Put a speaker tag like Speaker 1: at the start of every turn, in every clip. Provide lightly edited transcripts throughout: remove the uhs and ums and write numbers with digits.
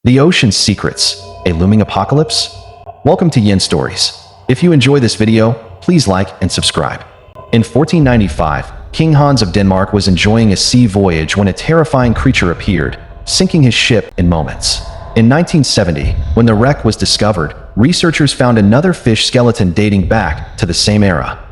Speaker 1: The Ocean's Secrets, a Looming Apocalypse? Welcome to Yin Stories. If you enjoy this video, please like and subscribe. In 1495, King Hans of Denmark was enjoying a sea voyage when a terrifying creature appeared, sinking his ship in moments. In 1970, when the wreck was discovered, researchers found another fish skeleton dating back to the same era.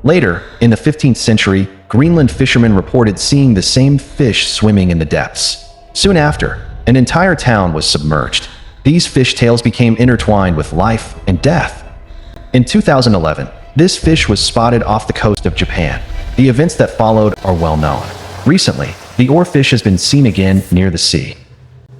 Speaker 1: Later, in the 15th century, Greenland fishermen reported seeing the same fish swimming in the depths. Soon after, an entire town was submerged. These fish tales became intertwined with life and death. In 2011, this fish was spotted off the coast of Japan. The events that followed are well known. Recently, the oarfish has been seen again near the sea.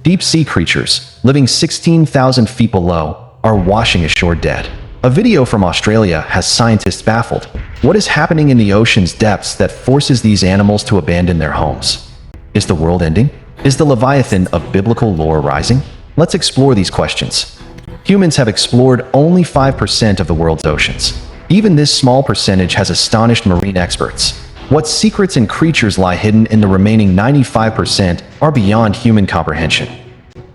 Speaker 1: Deep sea creatures, living 16,000 feet below, are washing ashore dead. A video from Australia has scientists baffled. What is happening in the ocean's depths that forces these animals to abandon their homes? Is the world ending? Is the Leviathan of biblical lore rising? Let's explore these questions. Humans have explored only 5% of the world's oceans. Even this small percentage has astonished marine experts. What secrets and creatures lie hidden in the remaining 95% are beyond human comprehension.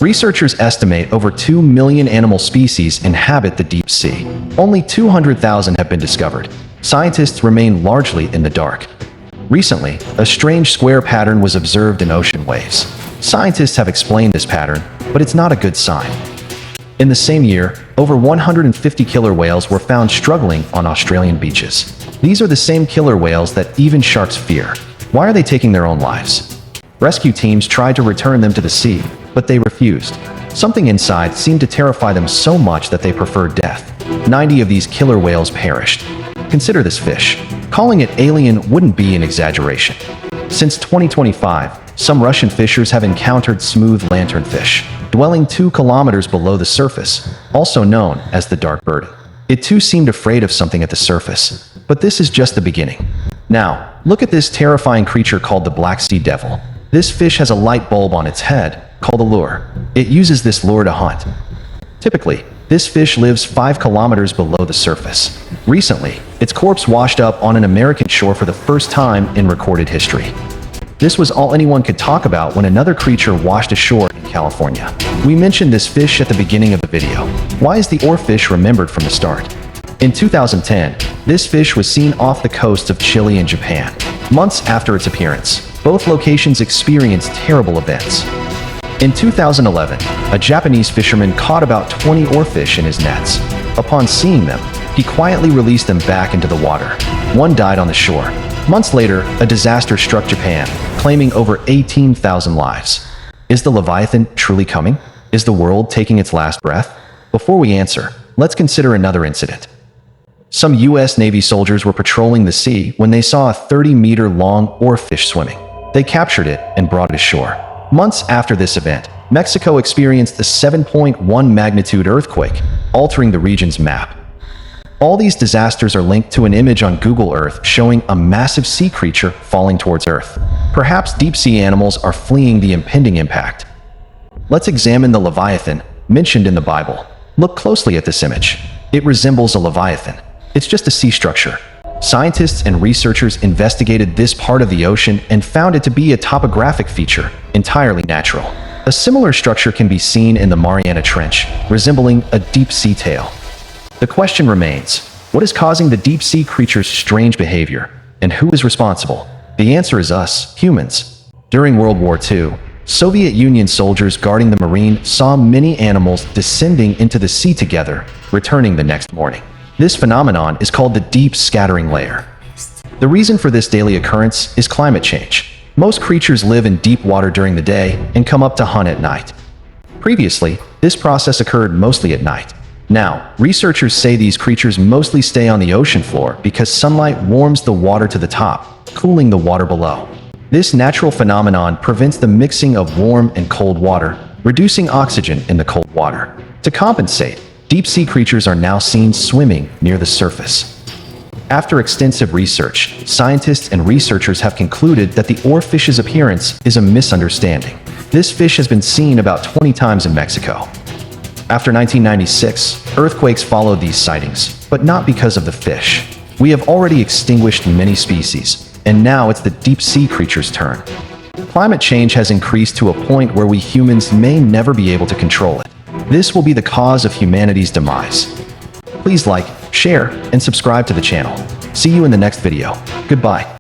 Speaker 1: Researchers estimate over 2 million animal species inhabit the deep sea. Only 200,000 have been discovered. Scientists remain largely in the dark. Recently, a strange square pattern was observed in ocean waves. Scientists have explained this pattern, but it's not a good sign. In the same year, over 150 killer whales were found struggling on Australian beaches. These are the same killer whales that even sharks fear. Why are they taking their own lives? Rescue teams tried to return them to the sea, but they refused. Something inside seemed to terrify them so much that they preferred death. 90 of these killer whales perished. Consider this fish. Calling it alien wouldn't be an exaggeration. Since 2025, some Russian fishers have encountered smooth lanternfish, dwelling 2 kilometers below the surface, also known as the dark bird. It too seemed afraid of something at the surface, but this is just the beginning. Now, look at this terrifying creature called the Black Sea Devil. This fish has a light bulb on its head, called a lure. It uses this lure to hunt. Typically, this fish lives 5 kilometers below the surface. Recently, its corpse washed up on an American shore for the first time in recorded history. This was all anyone could talk about when another creature washed ashore in California. We mentioned this fish at the beginning of the video. Why is the oarfish remembered from the start? In 2010, this fish was seen off the coast of Chile in Japan. Months after its appearance, both locations experienced terrible events. In 2011, a Japanese fisherman caught about 20 oarfish in his nets. Upon seeing them, he quietly released them back into the water. One died on the shore. Months later, a disaster struck Japan, claiming over 18,000 lives. Is the Leviathan truly coming? Is the world taking its last breath? Before we answer, let's consider another incident. Some U.S. Navy soldiers were patrolling the sea when they saw a 30-meter-long oarfish swimming. They captured it and brought it ashore. Months after this event, Mexico experienced a 7.1 magnitude earthquake, altering the region's map. All these disasters are linked to an image on Google Earth showing a massive sea creature falling towards Earth. Perhaps deep-sea animals are fleeing the impending impact. Let's examine the Leviathan, mentioned in the Bible. Look closely at this image. It resembles a Leviathan. It's just a sea structure. Scientists and researchers investigated this part of the ocean and found it to be a topographic feature, entirely natural. A similar structure can be seen in the Mariana Trench, resembling a deep-sea tail. The question remains, what is causing the deep-sea creature's strange behavior, and who is responsible? The answer is us, humans. During World War II, Soviet Union soldiers guarding the marine saw many animals descending into the sea together, returning the next morning. This phenomenon is called the deep scattering layer. The reason for this daily occurrence is climate change. Most creatures live in deep water during the day and come up to hunt at night. Previously, this process occurred mostly at night. Now, researchers say these creatures mostly stay on the ocean floor because sunlight warms the water to the top, cooling the water below. This natural phenomenon prevents the mixing of warm and cold water, reducing oxygen in the cold water. To compensate, deep-sea creatures are now seen swimming near the surface. After extensive research, scientists and researchers have concluded that the oarfish's appearance is a misunderstanding. This fish has been seen about 20 times in Mexico. After 1996, earthquakes followed these sightings, but not because of the fish. We have already extinguished many species, and now it's the deep-sea creature's turn. Climate change has increased to a point where we humans may never be able to control it. This will be the cause of humanity's demise. Please like, share, and subscribe to the channel. See you in the next video. Goodbye.